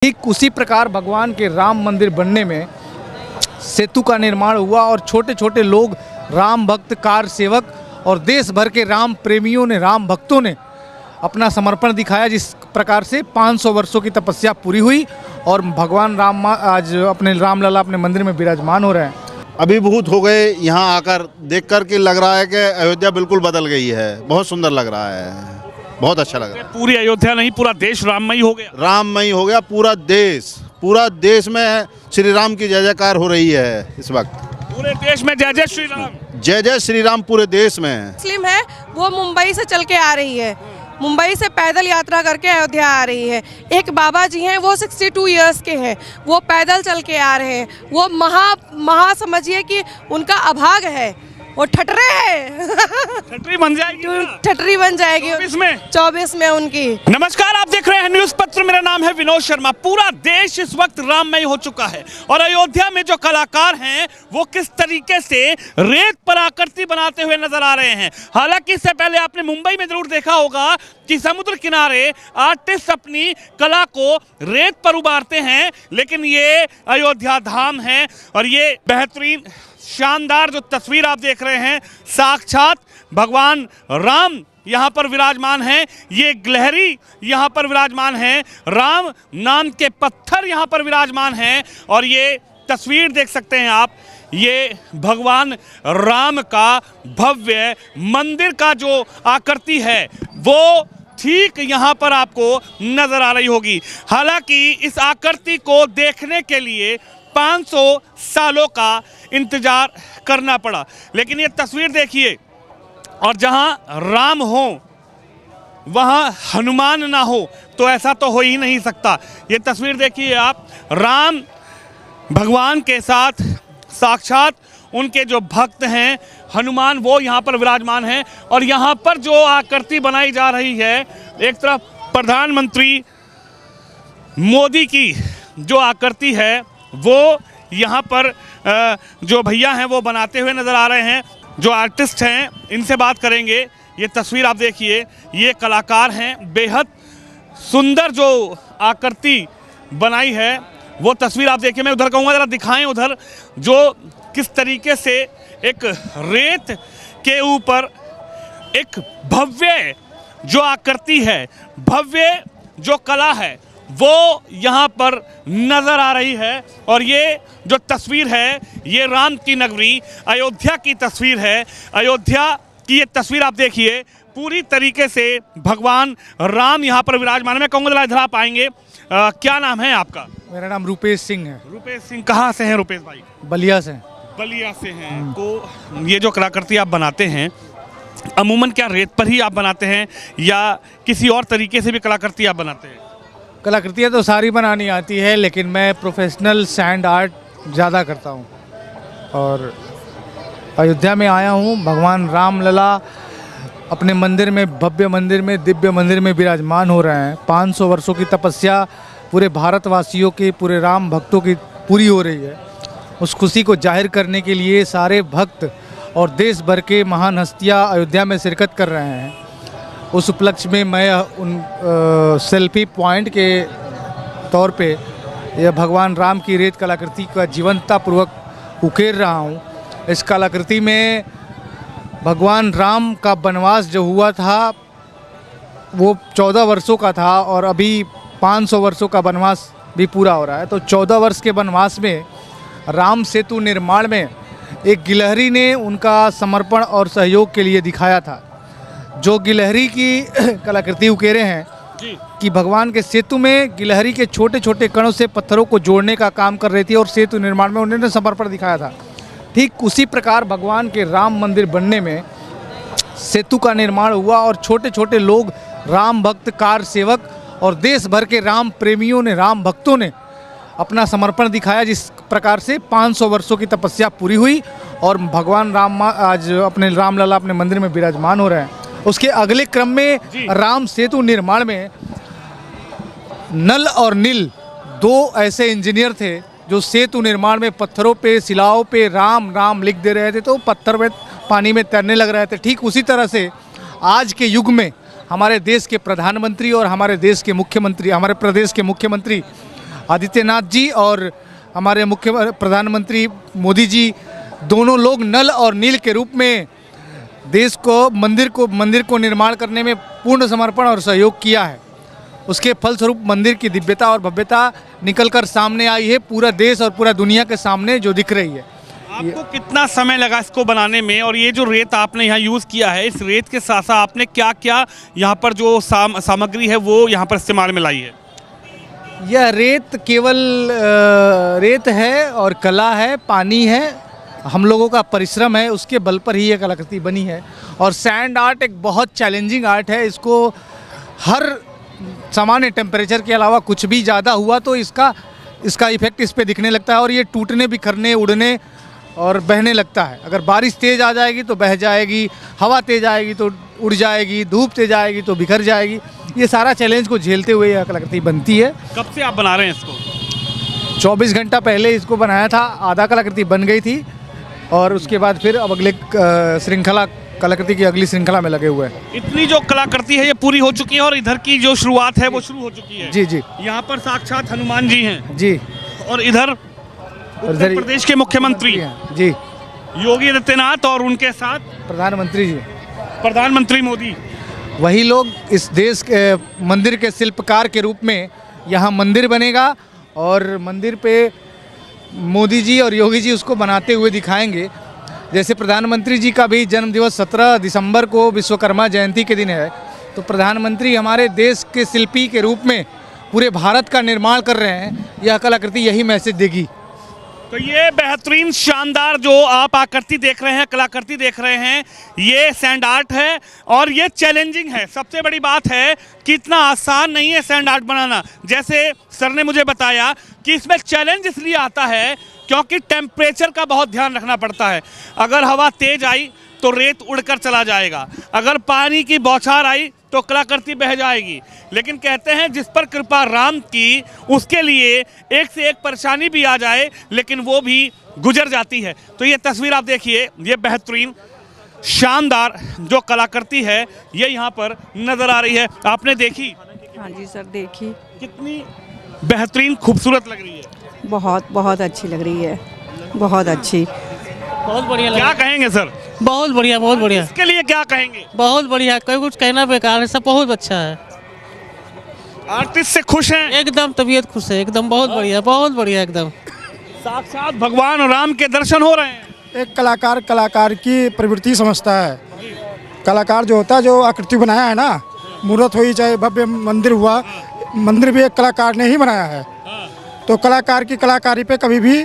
ठीक उसी प्रकार भगवान के राम मंदिर बनने में सेतु का निर्माण हुआ और छोटे छोटे लोग, राम भक्त, कार सेवक और देश भर के राम प्रेमियों ने, राम भक्तों ने अपना समर्पण दिखाया। जिस प्रकार से 500 वर्षों की तपस्या पूरी हुई और भगवान राम आज अपने रामलला अपने मंदिर में विराजमान हो रहे हैं। अभिभूत हो गए यहाँ आकर देख कर के। लग रहा है कि अयोध्या बिल्कुल बदल गई है। बहुत सुंदर लग रहा है, बहुत अच्छा लग रहा है। पूरी अयोध्या नहीं, पूरा देश राममयी हो गया। राममयी हो गया पूरा देश में श्री राम की जय जयकार हो रही है इस वक्त। पूरे देश में जय जय श्री राम, जय जय श्री राम पूरे देश में। मुस्लिम है वो मुंबई से चल के आ रही है, मुंबई से पैदल यात्रा करके अयोध्या आ रही है। एक बाबा जी हैं वो 62 इयर्स के हैं, वो पैदल चल के आ रहे हैं। वो महा समझिए कि उनका अभाग है, वो ठटरे है। ठटरी बन जाएगी, ठटरी बन जाएगी 24 में उनकी। नमस्कार, आप देख रहे हैं न्यूज पत्र। मेरा नाम है विनोद शर्मा। पूरा देश इस वक्त राममय हो चुका है और अयोध्या में जो कलाकार हैं वो किस तरीके से रेत पर आकृति बनाते हुए नजर आ रहे हैं। हालांकि इससे पहले आपने मुंबई में जरूर देखा होगा कि समुद्र किनारे आर्टिस्ट अपनी कला को रेत पर उभारते हैं, लेकिन ये अयोध्या धाम है और ये बेहतरीन शानदार जो तस्वीर आप देख रहे हैं, साक्षात भगवान राम यहाँ पर विराजमान हैं। ये गिलहरी यहाँ पर विराजमान है, राम नाम के पत्थर यहाँ पर विराजमान हैं और ये तस्वीर देख सकते हैं आप। ये भगवान राम का भव्य मंदिर का जो आकृति है वो ठीक यहाँ पर आपको नजर आ रही होगी। हालांकि इस आकृति को देखने के लिए 500 सालों का इंतजार करना पड़ा, लेकिन ये तस्वीर देखिए, और जहां राम हो वहां हनुमान ना हो तो ऐसा तो हो ही नहीं सकता। ये तस्वीर देखिए आप, राम भगवान के साथ साक्षात उनके जो भक्त हैं हनुमान, वो यहाँ पर विराजमान हैं और यहाँ पर जो आकृति बनाई जा रही है, एक तरफ प्रधानमंत्री मोदी की जो आकृति है वो यहाँ पर जो भैया हैं वो बनाते हुए नज़र आ रहे हैं। जो आर्टिस्ट हैं इनसे बात करेंगे। ये तस्वीर आप देखिए, ये कलाकार हैं, बेहद सुंदर जो आकृति बनाई है वो तस्वीर आप देखिए। मैं उधर कहूँगा ज़रा दिखाएं उधर, जो किस तरीके से एक रेत के ऊपर एक भव्य जो आकृति है, भव्य जो कला है वो यहाँ पर नज़र आ रही है। और ये जो तस्वीर है ये राम की नगरी अयोध्या की तस्वीर है। अयोध्या की ये तस्वीर आप देखिए, पूरी तरीके से भगवान राम यहाँ पर विराजमान है। मैं कहूँगा जरा इधर आप आएंगे। क्या नाम है आपका? मेरा नाम रूपेश सिंह है। रूपेश सिंह, कहाँ से हैं रूपेश भाई? बलिया से। बलिया से हैं। तो ये जो कलाकृति आप बनाते हैं अमूमन क्या रेत पर ही आप बनाते हैं या किसी और तरीके से भी कलाकृति आप बनाते हैं? कलाकृतियाँ तो सारी बनानी आती है, लेकिन मैं प्रोफेशनल सैंड आर्ट ज़्यादा करता हूँ। और अयोध्या में आया हूँ, भगवान रामलला अपने मंदिर में, भव्य मंदिर में, दिव्य मंदिर में विराजमान हो रहे हैं। 500 वर्षों की तपस्या पूरे भारतवासियों के, पूरे राम भक्तों की पूरी हो रही है। उस खुशी को जाहिर करने के लिए सारे भक्त और देश भर के महान हस्तियाँ अयोध्या में शिरकत कर रहे हैं। उस उपलक्ष्य में मैं उन सेल्फी पॉइंट के तौर पे यह भगवान राम की रेत कलाकृति का जीवंततापूर्वक उकेर रहा हूँ। इस कलाकृति में भगवान राम का वनवास जो हुआ था वो 14 वर्षों का था और अभी 500 वर्षों का वनवास भी पूरा हो रहा है। तो 14 वर्ष के वनवास में राम सेतु निर्माण में एक गिलहरी ने उनका समर्पण और सहयोग के लिए दिखाया था। जो गिलहरी की कलाकृति उकेरे हैं कि भगवान के सेतु में गिलहरी के छोटे छोटे कणों से पत्थरों को जोड़ने का काम कर रही थी और सेतु निर्माण में उन्होंने समर्पण दिखाया था। ठीक उसी प्रकार भगवान के राम मंदिर बनने में सेतु का निर्माण हुआ और छोटे छोटे लोग, राम भक्त, कार सेवक और देश भर के राम प्रेमियों ने, राम भक्तों ने अपना समर्पण दिखाया। जिस प्रकार से 500 वर्षों की तपस्या पूरी हुई और भगवान राम आज अपने रामलला अपने मंदिर में विराजमान हो रहे हैं। उसके अगले क्रम में राम सेतु निर्माण में नल और नील, दो ऐसे इंजीनियर थे जो सेतु निर्माण में पत्थरों पे, शिलाओं पे राम राम लिख दे रहे थे तो पत्थर में पानी में तैरने लग रहे थे। ठीक उसी तरह से आज के युग में हमारे देश के प्रधानमंत्री और हमारे देश के मुख्यमंत्री, हमारे प्रदेश के मुख्यमंत्री आदित्यनाथ जी और हमारे मुख्य प्रधानमंत्री मोदी जी, दोनों लोग नल और नील के रूप में देश को मंदिर को निर्माण करने में पूर्ण समर्पण और सहयोग किया है। उसके फलस्वरूप मंदिर की दिव्यता और भव्यता निकलकर सामने आई है, पूरा देश और पूरा दुनिया के सामने जो दिख रही है। आपको कितना समय लगा इसको बनाने में, और ये जो रेत आपने यहाँ यूज़ किया है, इस रेत के साथ साथ आपने क्या क्या यहाँ पर जो सामग्री है वो यहाँ पर इस्तेमाल में लाई है? यह रेत केवल रेत है और कला है, पानी है, हम लोगों का परिश्रम है, उसके बल पर ही यह कलाकृति बनी है। और सैंड आर्ट एक बहुत चैलेंजिंग आर्ट है। इसको हर सामान्य टेम्परेचर के अलावा कुछ भी ज़्यादा हुआ तो इसका इफेक्ट इस पे दिखने लगता है और ये टूटने, बिखरने, उड़ने और बहने लगता है। अगर बारिश तेज़ आ जाएगी तो बह जाएगी, हवा तेज़ आएगी तो उड़ जाएगी, धूप तेज़ आएगी तो बिखर जाएगी। ये सारा चैलेंज को झेलते हुए यह कलाकृति बनती है। कब से आप बना रहे हैं इसको? 24 घंटा पहले इसको बनाया था, आधा कलाकृति बन गई थी और उसके बाद फिर अब अगले कलाकृति की अगली श्रृंखला में लगे हुए हैं। इतनी जो कलाकृति है ये पूरी हो चुकी है और इधर की जो शुरुआत है वो शुरू हो चुकी है। जी जी यहाँ पर साक्षात हनुमान जी हैं जी, और इधर उत्तर प्रदेश के मुख्यमंत्री जी योगी आदित्यनाथ और उनके साथ प्रधानमंत्री जी, प्रधानमंत्री मोदी, वही लोग इस देश के मंदिर के शिल्पकार के रूप में यहाँ मंदिर बनेगा और मंदिर पे मोदी जी और योगी जी उसको बनाते हुए दिखाएंगे। जैसे प्रधानमंत्री जी का भी जन्म दिवस 17 दिसंबर को विश्वकर्मा जयंती के दिन है, तो प्रधानमंत्री हमारे देश के शिल्पी के रूप में पूरे भारत का निर्माण कर रहे हैं। यह कलाकृति यही मैसेज देगी। तो ये बेहतरीन शानदार जो आप आकृति देख रहे हैं, कलाकृति देख रहे हैं, ये सैंड आर्ट है और ये चैलेंजिंग है। सबसे बड़ी बात है कि इतना आसान नहीं है सैंड आर्ट बनाना। जैसे सर ने मुझे बताया कि इसमें चैलेंज इसलिए आता है क्योंकि टेम्परेचर का बहुत ध्यान रखना पड़ता है। अगर हवा तेज आई तो रेत उड़कर चला जाएगा, अगर पानी की बौछार आई तो कलाकृति बह जाएगी। लेकिन कहते हैं जिस पर कृपा राम की, उसके लिए एक से एक परेशानी भी आ जाए लेकिन वो भी गुजर जाती है। तो ये तस्वीर आप देखिए, ये बेहतरीन शानदार जो कलाकृति है ये यहाँ पर नज़र आ रही है। आपने देखी? हाँ जी सर, देखी। कितनी बेहतरीन खूबसूरत लग रही है। बहुत अच्छी लग रही है, बहुत अच्छी, बहुत बढ़िया क्या कहेंगे सर? बहुत बढ़िया, बहुत बढ़िया। इसके लिए क्या कहेंगे? बहुत बढ़िया, कोई कुछ कहना बेकार है, सब बहुत अच्छा है। आर्टिस्ट से खुश हैं? एकदम तबीयत खुश है, एकदम बहुत बढ़िया एकदम। साक्षात भगवान राम के दर्शन हो रहे हैं। एक कलाकार की प्रवृत्ति समझता है। कलाकार जो होता है, जो आकृति बनाया है ना, मूर्त हुई चाहे भव्य मंदिर हुआ, मंदिर भी एक कलाकार ने ही बनाया है। तो कलाकार की कलाकारी पे कभी भी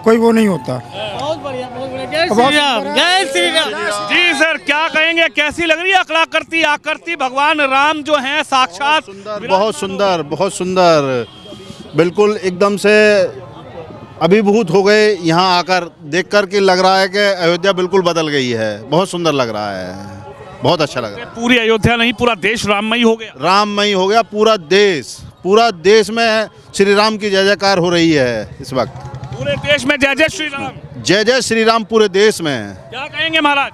कोई वो नहीं होता। बहुत बढ़िया, बहुत बढ़िया। जय श्री राम, जय श्री राम। जी सर, क्या कहेंगे, कैसी लग रही है कलाकृति? आकृति भगवान राम जो हैं साक्षात। बहुत सुंदर, बहुत सुंदर, बिल्कुल एकदम से अभिभूत हो गए यहाँ आकर देख कर के। लग रहा है कि अयोध्या बिल्कुल बदल गई है। बहुत सुंदर लग रहा है, बहुत अच्छा लग रहा है। पूरी अयोध्या नहीं, पूरा देश राममयी हो गया। राममयी हो गया पूरा देश में श्री राम की जय जयकार हो रही है इस वक्त। पूरे देश में जय जय श्री राम, जय जय श्री राम पूरे देश में। क्या कहेंगे महाराज?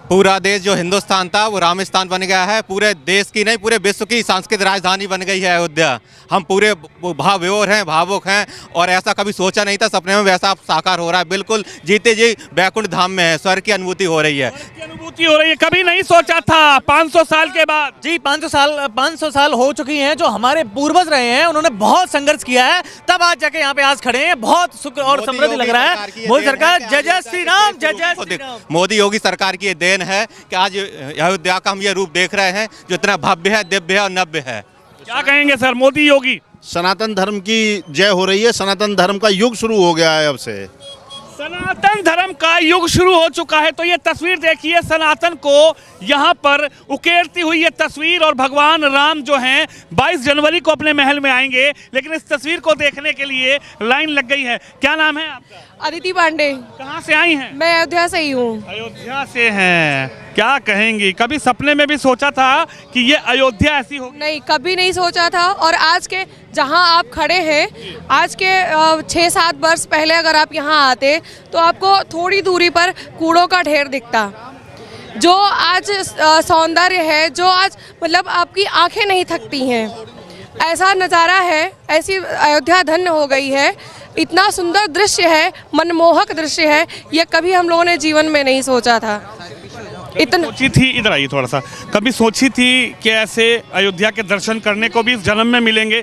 पूरा देश जो हिंदुस्तान था वो रामस्थान बन गया है। पूरे देश की नहीं, पूरे विश्व की सांस्कृतिक राजधानी बन गई है अयोध्या। हम पूरे भावविभोर हैं, भावुक हैं और ऐसा कभी सोचा नहीं था सपने में, वैसा साकार हो रहा है। बिल्कुल जीते जी बैकुंठ धाम में है, स्वर्ग की अनुभूति हो रही है। अनुभूति हो रही है, कभी नहीं सोचा था। 500 साल के बाद जी 500 साल हो चुकी हैं। जो हमारे पूर्वज रहे हैं उन्होंने बहुत संघर्ष किया है, तब आज जाके यहाँ पे आज खड़े हैं। बहुत सुख और समृद्धि लग रहा है। मोदी सरकार जय जय श्री राम, जय जय श्री राम। मोदी योगी सरकार की ये देन है कि आज अयोध्या का हम ये रूप देख रहे हैं जो इतना भव्य है, दिव्य है और नव्य है। क्या कहेंगे सर, मोदी योगी? सनातन धर्म की जय हो रही है। सनातन धर्म का युग शुरू हो गया है अब से। सनातन धर्म का युग शुरू हो चुका है। तो ये तस्वीर देखिए, सनातन को यहाँ पर उकेरती हुई ये तस्वीर। और भगवान राम जो हैं 22 जनवरी को अपने महल में आएंगे, लेकिन इस तस्वीर को देखने के लिए लाइन लग गई है। क्या नाम है आपका? अदिति पांडे। कहाँ से आई हैं? मैं अयोध्या से ही हूँ। अयोध्या से हैं। क्या कहेंगी, कभी सपने में भी सोचा था कि ये अयोध्या ऐसी होगी? नहीं, कभी नहीं सोचा था। और आज के जहाँ आप खड़े हैं, आज के 6-7 वर्ष पहले अगर आप यहाँ आते तो आपको थोड़ी दूरी पर कूड़ों का ढेर दिखता। जो आज सौंदर्य है, जो आज मतलब आपकी आंखें नहीं थकती हैं। ऐसा नज़ारा है, ऐसी अयोध्या धन्य हो गई है, इतना सुंदर दृश्य है, मनमोहक दृश्य है, ये कभी हम लोगों ने जीवन में नहीं सोचा था। इतना सोची थी, इधर आइए थोड़ा सा, कभी सोची थी कि ऐसे अयोध्या के दर्शन करने को भी इस जन्म में मिलेंगे?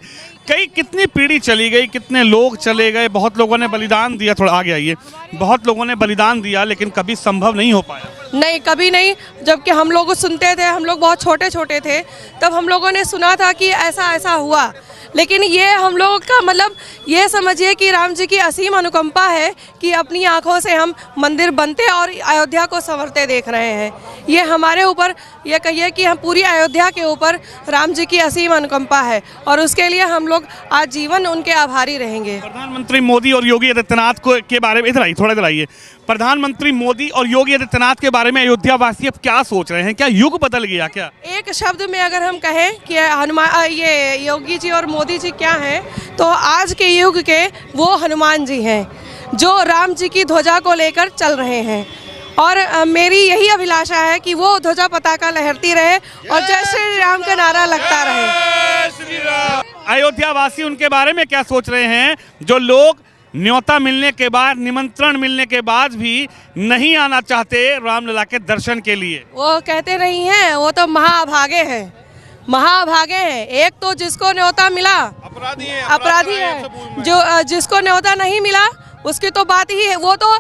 कितनी पीढ़ी चली गई, कितने लोग चले गए, बहुत लोगों ने बलिदान दिया, थोड़ा आगे आइए, बहुत लोगों ने बलिदान दिया, लेकिन कभी संभव नहीं हो पाया। नहीं, कभी नहीं। जबकि हम लोग सुनते थे, हम लोग बहुत छोटे छोटे थे, तब हम लोगों ने सुना था कि ऐसा ऐसा हुआ, लेकिन ये हम लोग का मतलब ये समझिए कि राम जी की असीम अनुकंपा है कि अपनी आंखों से हम मंदिर बनते और अयोध्या को संवरते देख रहे हैं। ये हमारे ऊपर, ये कहिए कि हम पूरी अयोध्या के ऊपर राम जी की असीम अनुकंपा है और उसके लिए हम लोग आजीवन उनके आभारी रहेंगे। प्रधानमंत्री मोदी और योगी आदित्यनाथ को के बारे में, इधर आइए थोड़ा, इधर आइए, प्रधानमंत्री मोदी और योगी आदित्यनाथ के बारे में अयोध्या वासी अब क्या सोच रहे हैं? क्या युग बदल गया क्या? एक शब्द में अगर हम कहें कि हनुमान, ये योगी जी और मोदी जी क्या हैं, तो आज के युग के वो हनुमान जी हैं जो राम जी की ध्वजा को लेकर चल रहे हैं। और मेरी यही अभिलाषा है कि वो ध्वजा पताका लहरती रहे और जय श्री राम का नारा लगता रहे। अयोध्या वासी उनके बारे में क्या सोच रहे हैं जो लोग न्योता मिलने के बाद, निमंत्रण मिलने के बाद भी नहीं आना चाहते रामलला के दर्शन के लिए? वो कहते नहीं हैं, वो तो महाभागे हैं, महाभागे हैं। एक तो जिसको न्योता मिला अपराधी है, जो जिसको न्योता नहीं मिला उसकी तो बात ही है, वो तो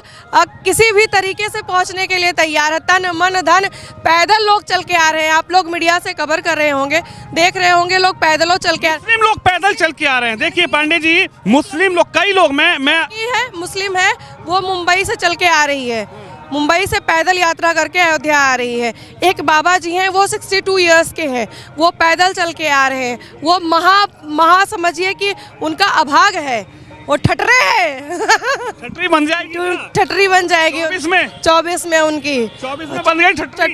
किसी भी तरीके से पहुंचने के लिए तैयार है, तन मन धन। पैदल लोग चल के आ रहे हैं, आप लोग मीडिया से कवर कर रहे होंगे, देख रहे होंगे, लोग पैदलों चल के, मुस्लिम लोग पैदल चल के आ रहे हैं। देखिए पांडे जी, मुस्लिम लोग, कई लोग, मैं है मुस्लिम है, वो मुंबई से चल के आ रही है, मुंबई से पैदल यात्रा करके अयोध्या आ रही है। एक बाबा जी हैं, वो 62 इयर्स के हैं, वो पैदल चल के आ रहे हैं। वो महा समझिए कि उनका अभाग है, वो ठटरे है। ठटरी बन जाएगी, ठटरी बन जाएगी 24 में उनकी 24 में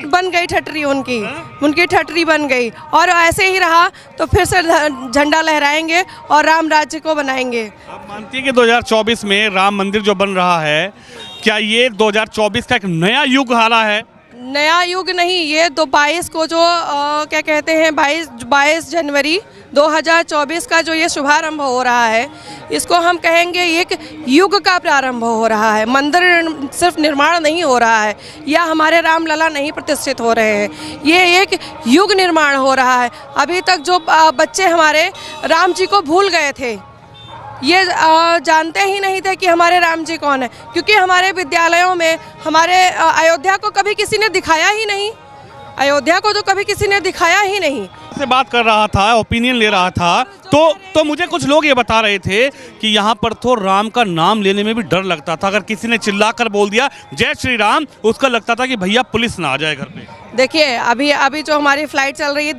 बन गई ठटरी उनकी, उनकी ठटरी बन गई। और ऐसे ही रहा तो फिर से झंडा लहराएंगे और राम राज्य को बनाएंगे। आप मानती है कि 2024 में राम मंदिर जो बन रहा है, क्या ये 2024 का एक नया युग आ रहा है? नया युग नहीं, ये 22 को जो क्या कहते हैं 22 जनवरी 2024 का जो ये शुभारंभ हो रहा है, इसको हम कहेंगे एक युग का प्रारंभ हो रहा है। मंदिर सिर्फ निर्माण नहीं हो रहा है या हमारे रामलला नहीं प्रतिष्ठित हो रहे हैं, ये एक युग निर्माण हो रहा है। अभी तक जो बच्चे हमारे राम जी को भूल गए थे, ये जानते ही नहीं थे कि हमारे राम जी कौन है, क्योंकि हमारे विद्यालयों में हमारे अयोध्या को कभी किसी ने दिखाया ही नहीं, अयोध्या को तो कभी किसी ने दिखाया ही नहीं। से बात कर रहा था, ओपिनियन ले रहा था, तो मुझे कुछ लोग ये बता रहे थे कि यहाँ पर तो राम का नाम लेने में भी डर लगता था, अगर किसी ने चिल्लाकर बोल दिया जय श्री राम, उसका लगता था कि भैया पुलिस ना आ जाए घर पे। देखिए अभी जो हमारी फ्लाइट चल रही है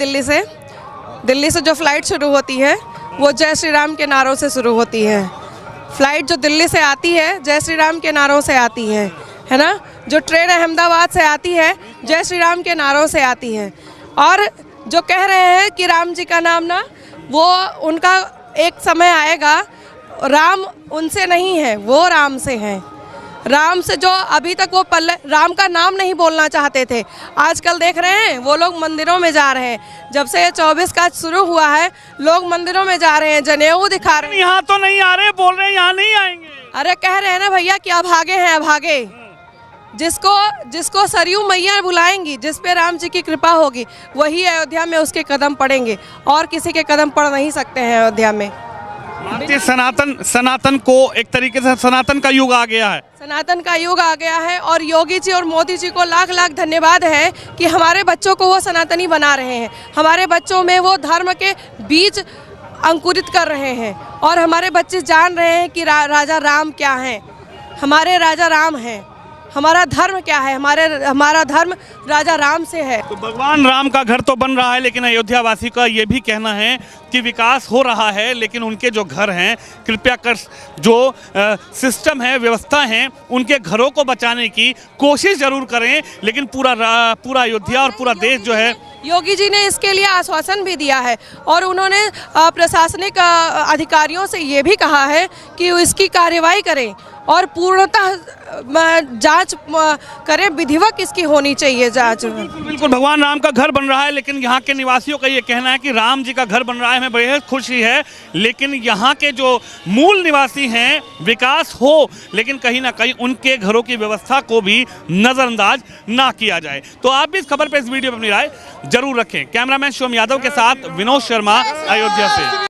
दिल्ली से जो फ्लाइट शुरू होती है वो जय श्री राम के नारों से शुरू होती है। फ्लाइट जो दिल्ली से आती है जय श्री राम के नारों से आती है ना। जो ट्रेन अहमदाबाद से आती है जय श्री राम के नारों से आती है। और जो कह रहे हैं कि राम जी का नाम ना, वो उनका एक समय आएगा, राम उनसे नहीं है, वो राम से हैं। राम से जो अभी तक वो पल्ले राम का नाम नहीं बोलना चाहते थे, आजकल देख रहे हैं वो लोग मंदिरों में जा रहे हैं। जब से ये 24 का शुरू हुआ है, लोग मंदिरों में जा रहे हैं, जनेऊ दिखा रहे हैं। यहाँ तो नहीं आ रहे, बोल रहे हैं यहाँ नहीं आएंगे। अरे कह रहे हैं ना भैया कि अभागे हैं, अभागे। जिसको सरयू मैया बुलाएंगी, जिस पे राम जी की कृपा होगी, वही अयोध्या में उसके कदम पड़ेंगे, और किसी के कदम पड़ नहीं सकते हैं अयोध्या में। सनातन को एक तरीके से सनातन का युग आ गया है, सनातन का युग आ गया है। और योगी जी और मोदी जी को लाख लाख धन्यवाद है कि हमारे बच्चों को वो सनातनी बना रहे हैं, हमारे बच्चों में वो धर्म के बीज अंकुरित कर रहे हैं, और हमारे बच्चे जान रहे हैं कि राजा राम क्या हैं, हमारे राजा राम हैं, हमारा धर्म क्या है, हमारा धर्म राजा राम से है। तो भगवान राम का घर तो बन रहा है, लेकिन अयोध्या वासी का ये भी कहना है कि विकास हो रहा है, लेकिन उनके जो घर हैं, कृपया कर जो सिस्टम है, व्यवस्था है, उनके घरों को बचाने की कोशिश जरूर करें। लेकिन पूरा अयोध्या और पूरा देश जो है, योगी जी ने इसके लिए आश्वासन भी दिया है, और उन्होंने प्रशासनिक अधिकारियों से ये भी कहा है कि इसकी कार्रवाई करें और पूर्णतः जांच करें, विधिवत इसकी होनी चाहिए जांच। बिल्कुल भगवान राम का घर बन रहा है, लेकिन यहाँ के निवासियों का ये कहना है कि राम जी का घर बन रहा है, हमें बेहद खुशी है, लेकिन यहाँ के जो मूल निवासी हैं विकास हो, लेकिन कहीं ना कहीं उनके घरों की व्यवस्था को भी नज़रअंदाज ना किया जाए। तो आप भी इस खबर पर, इस वीडियो पर अपनी राय जरूर रखें। कैमरामैन शिवम यादव के साथ विनोद शर्मा, अयोध्या से।